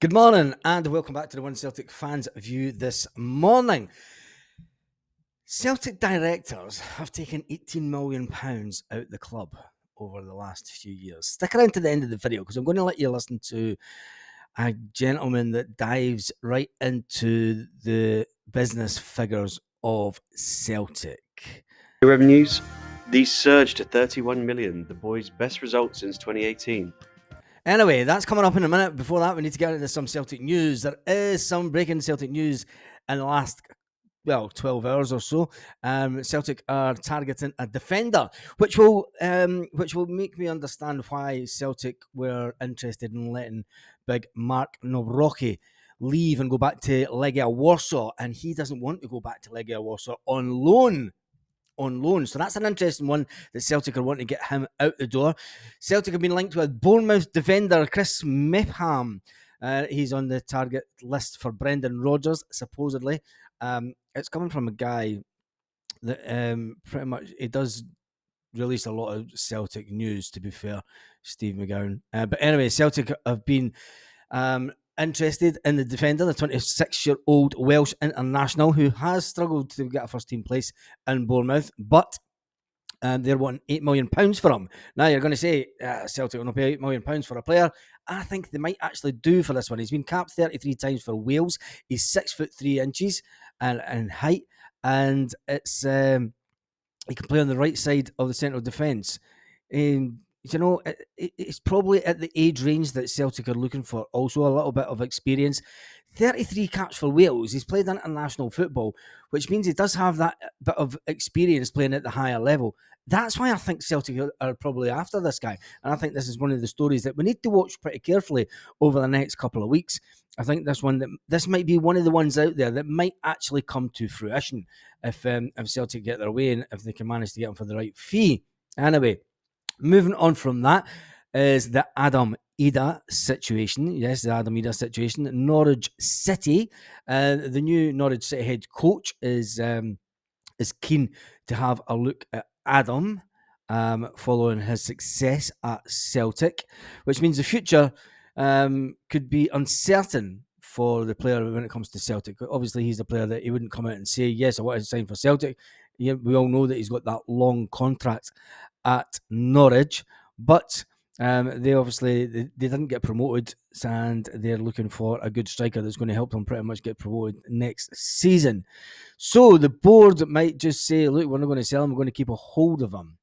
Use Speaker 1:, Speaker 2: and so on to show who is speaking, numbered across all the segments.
Speaker 1: Good morning and welcome back to the One Celtic Fans View this morning. Celtic directors have taken £18 million out the club over the last few years. Stick around to the end of the video because I'm going to let you listen to a gentleman that dives right into the business figures of Celtic.
Speaker 2: Revenues, these surged to 31 million, the boys' best result since 2018.
Speaker 1: Anyway, that's coming up in a minute. Before that, we need to get into some Celtic news. There is some breaking Celtic news in the last 12 hours or so. Celtic are targeting a defender, which will make me understand why Celtic were interested in letting big Mark Nawrocki leave and go back to Legia Warsaw, and he doesn't want to go back to Legia Warsaw on loan. So that's an interesting one that Celtic are wanting to get him out the door. Celtic have been linked with Bournemouth defender Chris Mepham. He's on the target list for Brendan Rodgers, supposedly. It's coming from a guy that pretty much he does release a lot of Celtic news, to be fair, Steve McGowan. But anyway, Celtic have been interested in the defender, the 26-year-old Welsh international who has struggled to get a first-team place in Bournemouth, but they're wanting £8 million for him. Now you're going to say Celtic will not pay £8 million for a player. I think they might actually do for this one. He's been capped 33 times for Wales. He's 6'3" in height, and it's he can play on the right side of the central defence. It's probably at the age range that Celtic are looking for. Also, a little bit of experience. 33 caps for Wales. He's played international football, which means he does have that bit of experience playing at the higher level. That's why I think Celtic are probably after this guy. And I think this is one of the stories that we need to watch pretty carefully over the next couple of weeks. I think this might be one of the ones out there that might actually come to fruition if Celtic get their way and if they can manage to get him for the right fee. Anyway, moving on from that is the Adam Idah situation. Yes, the Adam Idah situation. Norwich City, the new Norwich City head coach is keen to have a look at Adam following his success at Celtic, which means the future could be uncertain for the player when it comes to Celtic. Obviously, he's the player that he wouldn't come out and say, yes, I want to sign for Celtic. Yeah, we all know that he's got that long contract at Norwich, but they didn't get promoted, and they're looking for a good striker that's going to help them pretty much get promoted next season. So the board might just say, look, we're not going to sell him, we're going to keep a hold of him.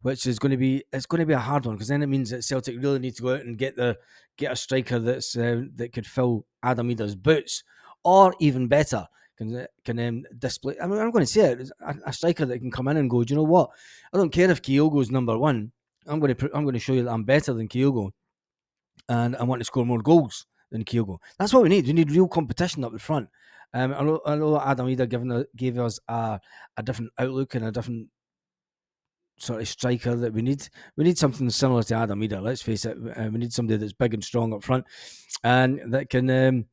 Speaker 1: Which is going to be a hard one, because then it means that Celtic really need to go out and get a striker that could fill Adam Idah's boots, or even better, can display. I mean, I'm going to say it, a striker that can come in and go, do you know what? I don't care if Kyogo's number one. I'm going to show you that I'm better than Kyogo, and I want to score more goals than Kyogo. That's what we need. We need real competition up the front. I know Adam Idah gave us a different outlook and a different sort of striker that we need. We need something similar to Adam Idah. Let's face it. We need somebody that's big and strong up front and that can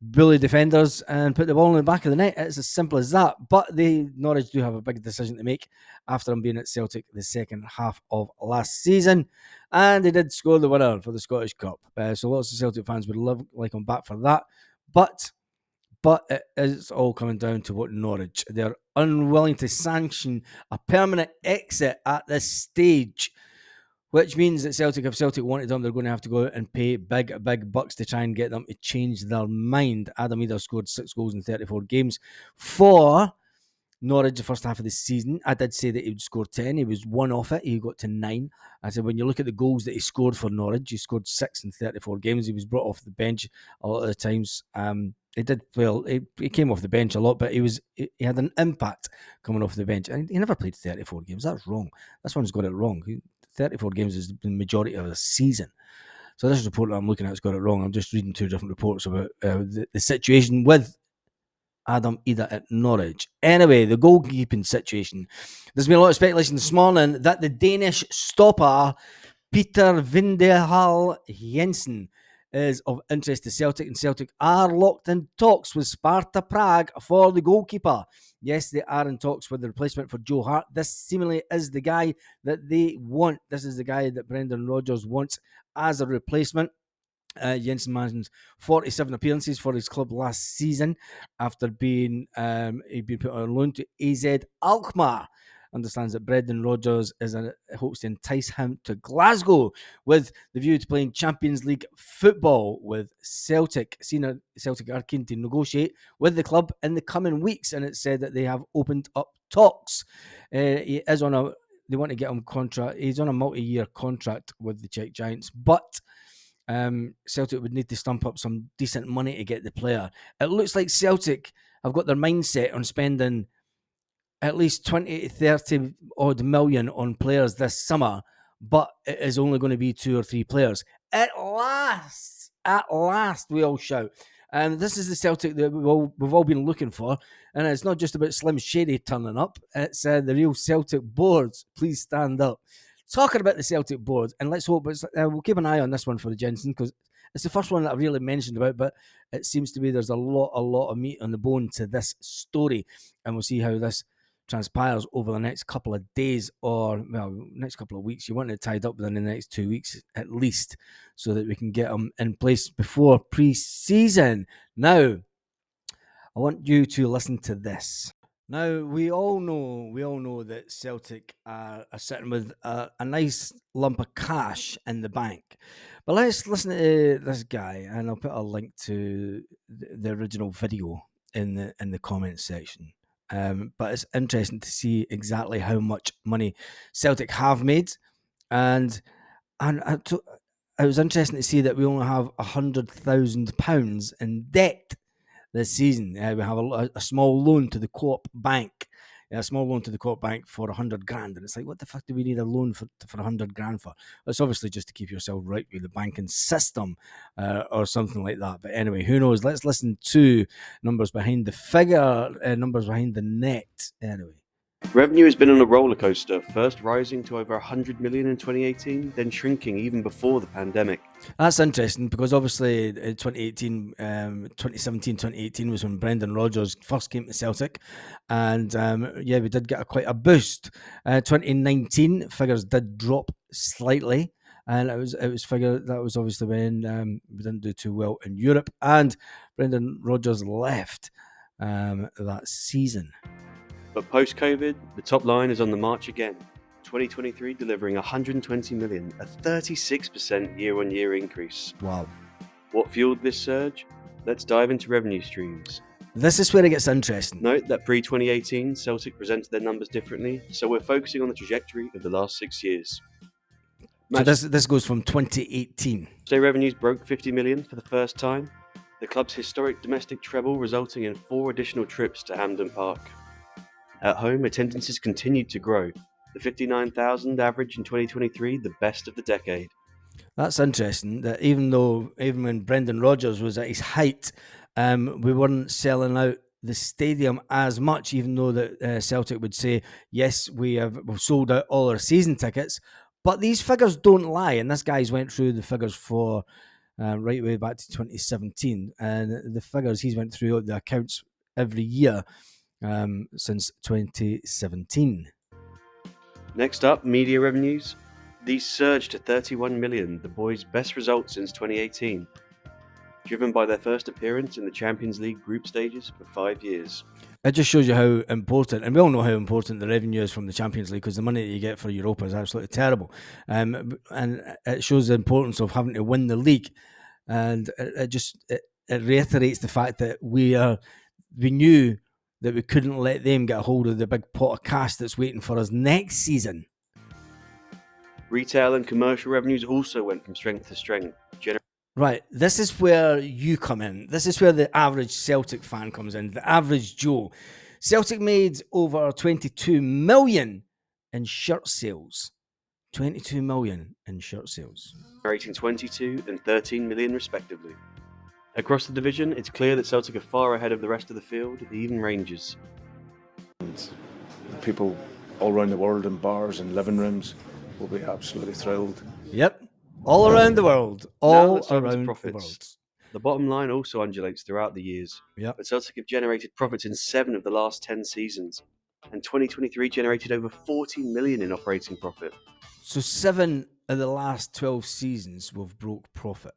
Speaker 1: bully defenders and put the ball in the back of the net. It's as simple as that. But Norwich do have a big decision to make after them being at Celtic the second half of last season, and they did score the winner for the Scottish Cup. So lots of Celtic fans would like them back for that. But it is all coming down to what Norwich. They're unwilling to sanction a permanent exit at this stage, which means that if Celtic wanted them, they're going to have to go out and pay big bucks to try and get them to change their mind. Adam Idah scored 6 goals in 34 games for Norwich the first half of the season. I did say that he would score 10. He was 1 off it. He got to 9. I said, when you look at the goals that he scored for Norwich, he scored 6 in 34 games. He was brought off the bench a lot of the times. He did well. He came off the bench a lot, but he had an impact coming off the bench. And he never played 34 games. That's wrong. This one's got it wrong. 34 games is the majority of the season. So this report that I'm looking at has got it wrong. I'm just reading 2 different reports about the situation with Adam Idah at Norwich. Anyway, the goalkeeping situation. There's been a lot of speculation this morning that the Danish stopper Peter Vindehal Jensen is of interest to Celtic, and Celtic are locked in talks with Sparta Prague for the goalkeeper. Yes, they are in talks with the replacement for Joe Hart. This seemingly is the guy that they want. This is the guy that Brendan Rodgers wants as a replacement. Jensen managed 47 appearances for his club last season after being he'd been put on loan to AZ Alkmaar. Understands that Brendan Rodgers hopes to entice him to Glasgow with the view to playing Champions League football with Celtic. Senior Celtic are keen to negotiate with the club in the coming weeks, and it said that they have opened up talks. He is on a they want to get him contract. He's on a multi-year contract with the Czech Giants, but Celtic would need to stump up some decent money to get the player. It looks like Celtic have got their mindset on spending at least 20 to 30 odd million on players this summer, but it is only going to be 2 or 3 players. At last, we all shout. And this is the Celtic that we've all been looking for. And it's not just about Slim Shady turning up. It's the real Celtic boards. Please stand up. Talking about the Celtic board, and let's hope we'll keep an eye on this one for the Jensen, because it's the first one that I've really mentioned about, but it seems to be there's a lot of meat on the bone to this story, and we'll see how this transpires over the next couple of days, or next couple of weeks. You want it tied up within the next 2 weeks at least, so that we can get them in place before pre-season. Now, I want you to listen to this. Now, we all know that Celtic are sitting with a nice lump of cash in the bank. But let's listen to this guy, and I'll put a link to the original video in the comments section. But it's interesting to see exactly how much money Celtic have made, and it was interesting to see that we only have £100,000 in debt this season. We have a small loan to the Co-op Bank. A small loan to the Co-op Bank for 100 grand. And it's like, what the fuck do we need a loan for 100 grand for? It's obviously just to keep yourself right with the banking system or something like that. But anyway, who knows? Let's listen to numbers behind the figure, numbers behind the net. Anyway.
Speaker 2: Revenue has been on a roller coaster, first rising to over 100 million in 2018, then shrinking even before the pandemic.
Speaker 1: That's interesting, because obviously 2017, 2018 was when Brendan Rodgers first came to Celtic, and we did get quite a boost. 2019 figures did drop slightly, and it was figured that was obviously when we didn't do too well in Europe, and Brendan Rodgers left that season.
Speaker 2: But post-COVID, the top line is on the march again. 2023 delivering 120 million, a 36% year-on-year increase.
Speaker 1: Wow.
Speaker 2: What fueled this surge? Let's dive into revenue streams.
Speaker 1: This is where it gets interesting.
Speaker 2: Note that pre-2018, Celtic presented their numbers differently, so we're focusing on the trajectory of the last 6 years.
Speaker 1: So this goes from 2018.
Speaker 2: Say revenues broke 50 million for the first time. The club's historic domestic treble resulting in 4 additional trips to Hampden Park. At home, attendances continued to grow. The 59,000 average in 2023, the best of the decade.
Speaker 1: That's interesting, that even when Brendan Rodgers was at his height, we weren't selling out the stadium as much, even though that Celtic would say, yes, we've sold out all our season tickets. But these figures don't lie, and this guy's went through the figures for right way back to 2017, and the figures he's went through the accounts every year since 2017.
Speaker 2: Next up, media revenues. These surged to 31 million, the boys' best result since 2018, driven by their first appearance in the Champions League group stages for 5 years.
Speaker 1: It just shows you how important, and we all know how important the revenue is from the Champions League, because the money that you get for Europa is absolutely terrible. And it shows the importance of having to win the league. And it reiterates the fact that we knew that we couldn't let them get a hold of the big pot of cash that's waiting for us next season.
Speaker 2: Retail and commercial revenues also went from strength to strength.
Speaker 1: Right, this is where you come in. This is where the average Celtic fan comes in, the average Joe. Celtic made over 22 million in shirt sales. 22 million in shirt sales.
Speaker 2: Generating 22 and 13 million respectively. Across the division, it's clear that Celtic are far ahead of the rest of the field, even Rangers.
Speaker 3: And people all around the world in bars and living rooms will be absolutely thrilled.
Speaker 1: Yep, all around the world. All around the world.
Speaker 2: The bottom line also undulates throughout the years.
Speaker 1: Yep.
Speaker 2: But Celtic have generated profits in 7 of the last 10 seasons. And 2023 generated over 40 million in operating profit.
Speaker 1: So 7 of the last 12 seasons we've broke profit.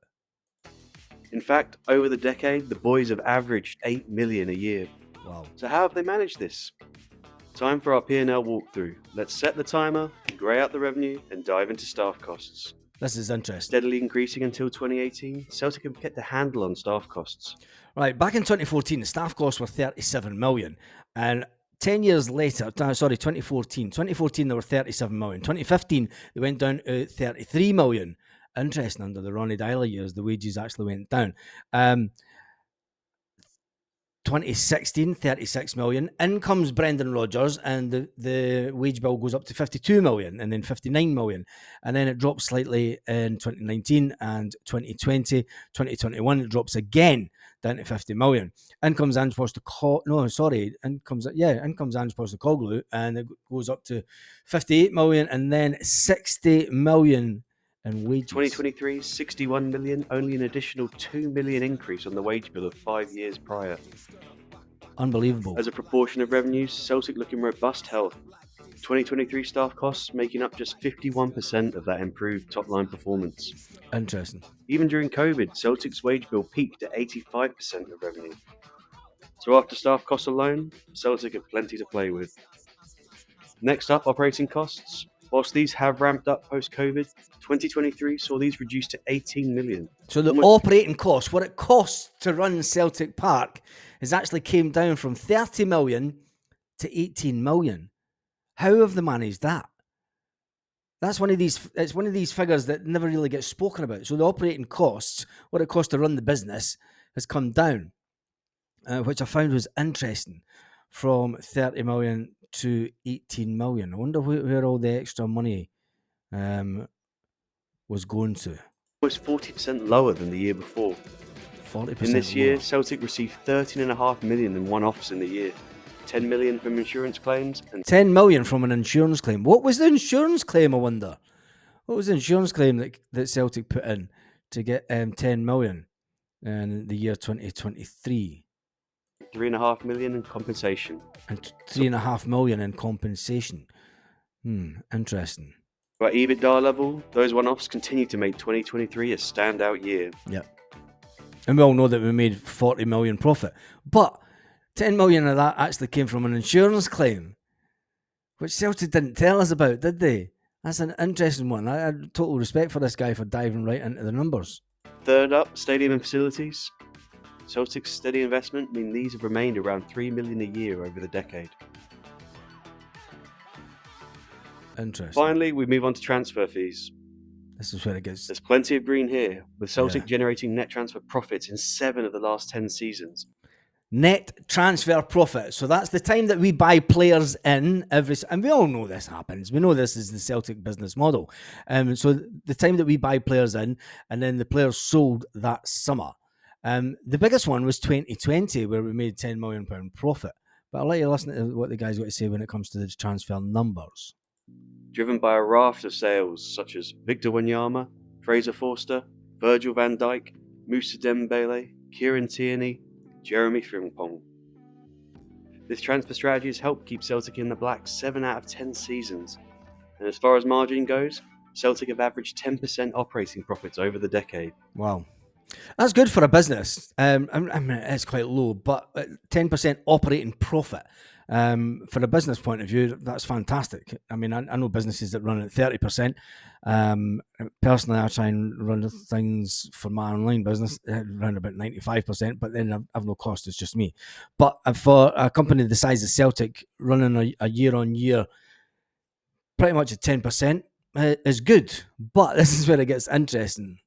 Speaker 2: In fact, over the decade, the boys have averaged 8 million a year.
Speaker 1: Wow.
Speaker 2: So how have they managed this? Time for our P&L walkthrough. Let's set the timer, grey out the revenue, and dive into staff costs.
Speaker 1: This is interesting.
Speaker 2: Steadily increasing until 2018, Celtic have kept a handle on staff costs.
Speaker 1: Right, back in 2014, the staff costs were 37 million. And 10 years later, 2014. 2014, they were 37 million. 2015, they went down to 33 million. Interesting, under the Ronnie Dyler years, the wages actually went down. 2016, 36 million. In comes Brendan Rodgers, and the wage bill goes up to 52 million, and then 59 million. And then it drops slightly in 2019 and 2020. 2021, it drops again down to 50 million. In comes Ange Postecoglou, in comes Ange Postecoglou, and it goes up to 58 million, and then 60 million in wages.
Speaker 2: 2023, 61 million, only an additional 2 million increase on the wage bill of 5 years prior.
Speaker 1: Unbelievable.
Speaker 2: As a proportion of revenues, Celtic look in robust health. 2023 staff costs making up just 51% of that improved top-line performance.
Speaker 1: Interesting.
Speaker 2: Even during COVID, Celtic's wage bill peaked at 85% of revenue. So after staff costs alone, Celtic have plenty to play with. Next up, operating costs. Whilst these have ramped up post-COVID, 2023 saw these reduced to 18 million.
Speaker 1: So the operating cost, what it costs to run Celtic Park, has actually came down from 30 million to 18 million. How have they managed that? It's one of these figures that never really gets spoken about. So the operating costs, what it costs to run the business, has come down, which I found was interesting, from 30 million to 18 million. I wonder where all the extra money was going to.
Speaker 2: Almost 40% lower than the year before.
Speaker 1: 40%
Speaker 2: in this
Speaker 1: lower.
Speaker 2: year, Celtic received 13.5 million in one-offs in the year. 10 million from insurance claims and
Speaker 1: 10 million from an insurance claim. What was the insurance claim, I wonder? What was the insurance claim that Celtic put in to get 10 million in the year 2023?
Speaker 2: 3.5 million in compensation.
Speaker 1: And 3.5 million in compensation. Interesting.
Speaker 2: At EBITDA level, those one-offs continue to make 2023 a standout year.
Speaker 1: Yeah. And we all know that we made 40 million profit. But 10 million of that actually came from an insurance claim, which Celtic didn't tell us about, did they? That's an interesting one. I had total respect for this guy for diving right into the numbers.
Speaker 2: Third up, stadium and facilities. Celtic's steady investment mean these have remained around 3 million a year over the decade.
Speaker 1: Interesting.
Speaker 2: Finally, we move on to transfer fees.
Speaker 1: This is where it gets...
Speaker 2: There's plenty of green here, with Celtic generating net transfer profits in 7 of the last 10 seasons.
Speaker 1: Net transfer profit. So that's the time that we buy players in and we all know this happens. We know this is the Celtic business model. So the time that we buy players in and then the players sold that summer. The biggest one was 2020, where we made £10 million profit. But I'll let you listen to what the guys got to say when it comes to the transfer numbers.
Speaker 2: Driven by a raft of sales such as Victor Wanyama, Fraser Forster, Virgil van Dijk, Moussa Dembele, Kieran Tierney, Jeremy Frimpong. This transfer strategy has helped keep Celtic in the black 7 out of 10 seasons. And as far as margin goes, Celtic have averaged 10% operating profits over the decade.
Speaker 1: Wow. That's good for a business. I mean, it's quite low, but 10% operating profit. For a business point of view, that's fantastic. I mean, I know businesses that run at 30%. Personally, I try and run things for my online business around about 95%, but then I've no cost, it's just me. But for a company the size of Celtic, running a year-on-year pretty much at 10% is good. But this is where it gets interesting.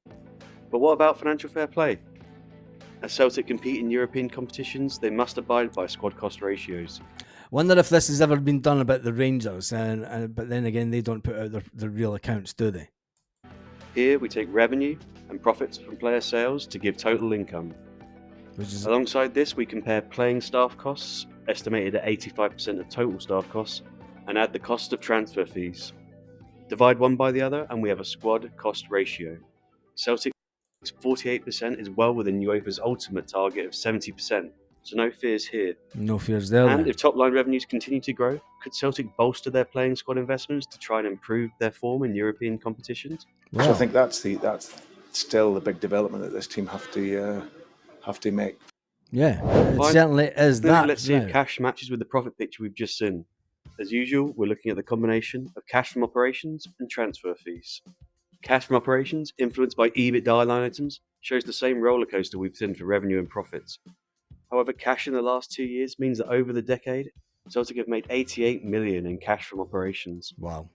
Speaker 2: But what about financial fair play? As Celtic compete in European competitions, they must abide by squad cost ratios.
Speaker 1: Wonder if this has ever been done about the Rangers, but then again, they don't put out their real accounts, do they?
Speaker 2: Here we take revenue and profits from player sales to give total income. Alongside this, we compare playing staff costs, estimated at 85% of total staff costs, and add the cost of transfer fees. Divide one by the other, and we have a squad cost ratio. Celtic's 48% is well within UEFA's ultimate target of 70%. So no fears here.
Speaker 1: No fears there.
Speaker 2: And if top-line revenues continue to grow, could Celtic bolster their playing squad investments to try and improve their form in European competitions?
Speaker 3: Wow. So I think that's still the big development that this team have to make.
Speaker 1: Yeah, it
Speaker 2: Fine.
Speaker 1: certainly is that.
Speaker 2: Let's see
Speaker 1: now.
Speaker 2: if cash matches with the profit picture we've just seen. As usual, we're looking at the combination of cash from operations and transfer fees. Cash from operations, influenced by EBITDA line items, shows the same rollercoaster we've seen for revenue and profits. However, cash in the last 2 years means that over the decade, Celtic have made 88 million in cash from operations.
Speaker 1: Wow.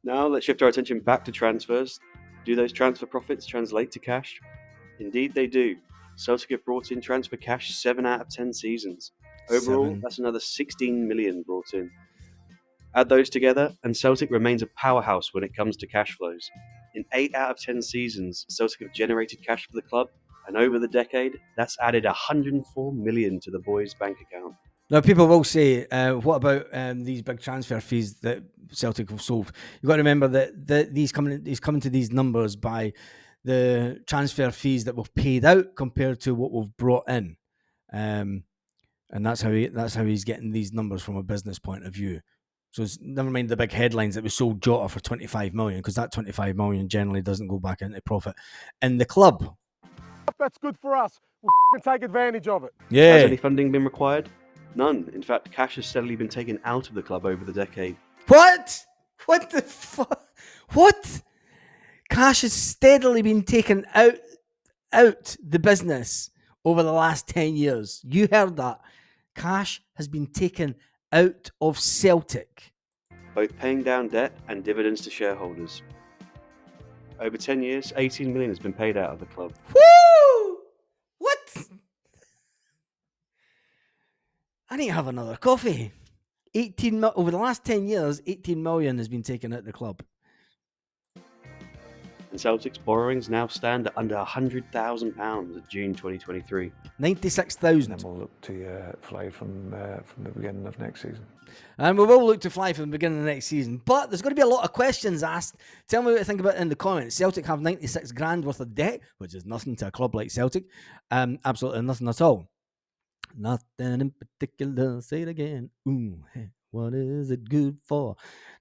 Speaker 2: Now let's shift our attention back to transfers. Do those transfer profits translate to cash? Indeed they do. Celtic have brought in transfer cash 7 out of 10 seasons. Overall,
Speaker 1: 7.
Speaker 2: that's another 16 million brought in. Add those together, and Celtic remains a powerhouse when it comes to cash flows. In 8 out of 10 seasons, Celtic have generated cash for the club, and over the decade, that's added 104 million to the boys' bank account.
Speaker 1: Now, people will say, what about these big transfer fees that Celtic have sold? You've got to remember that he's coming to these numbers by the transfer fees that we've paid out compared to what we've brought in, and that's how he's getting these numbers from a business point of view. So it's, never mind the big headlines that we sold Jota for 25 million, because that 25 million generally doesn't go back into profit in the club.
Speaker 4: That's good for us. We'll take advantage of it.
Speaker 1: Yeah.
Speaker 2: Has any funding been required? None. In fact, cash has steadily been taken out of the club over the decade.
Speaker 1: What? What the fuck? What? Cash has steadily been taken out the business over the last 10 years. You heard that. Cash has been taken out of Celtic.
Speaker 2: Both paying down debt and dividends to shareholders. Over 10 years, 18 million has been paid out of the club.
Speaker 1: Woo! What? I need to have another coffee. Over the last 10 years, 18 million has been taken out of the club.
Speaker 2: And Celtic's borrowings now stand at under £100,000 at June 2023.
Speaker 1: 96,000.
Speaker 3: And then we'll look to fly from the beginning of next season.
Speaker 1: And we will look to fly from the beginning of the next season. But there's going to be a lot of questions asked. Tell me what you think about it in the comments. Celtic have 96 grand worth of debt, which is nothing to a club like Celtic. Absolutely nothing at all. Nothing in particular. Say it again. Ooh, hey, what is it good for?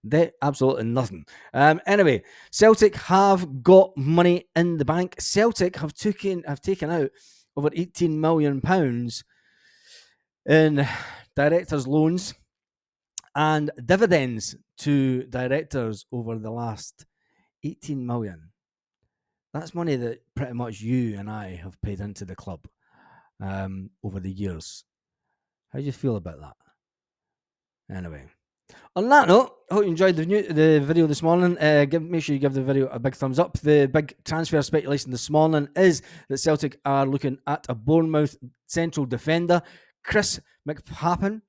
Speaker 1: Debt, absolutely nothing. Anyway, Celtic have got money in the bank. Celtic have taken out over £18 million in directors' loans and dividends to directors over the last 18 million. That's money that pretty much you and I have paid into the club over the years. How do you feel about that? Anyway, on that note, I hope you enjoyed the video this morning. Make sure you give the video a big thumbs up. The big transfer speculation this morning is that Celtic are looking at a Bournemouth central defender, Chris McHappen.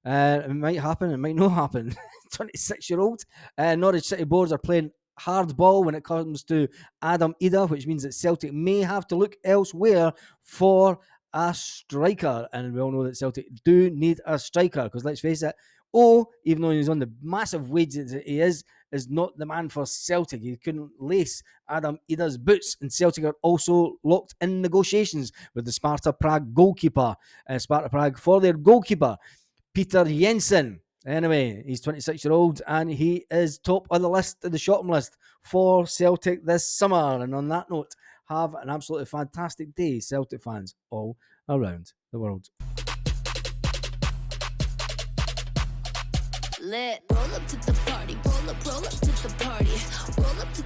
Speaker 1: It might happen, it might not happen. 26-year-old. Norwich City boards are playing hardball when it comes to Adam Ida, which means that Celtic may have to look elsewhere for a striker. And we all know that Celtic do need a striker, because let's face it, even though he's on the massive wages that he is not the man for Celtic. He couldn't lace Adam Ida's boots, and Celtic are also locked in negotiations with the Sparta Prague goalkeeper. Sparta Prague for their goalkeeper, Peter Jensen. Anyway, he's 26-year-old and he is top of the list, of the shopping list for Celtic this summer. And on that note, have an absolutely fantastic day, Celtic fans all around the world.
Speaker 5: Lit. Roll up to the party, roll up to the party, roll up to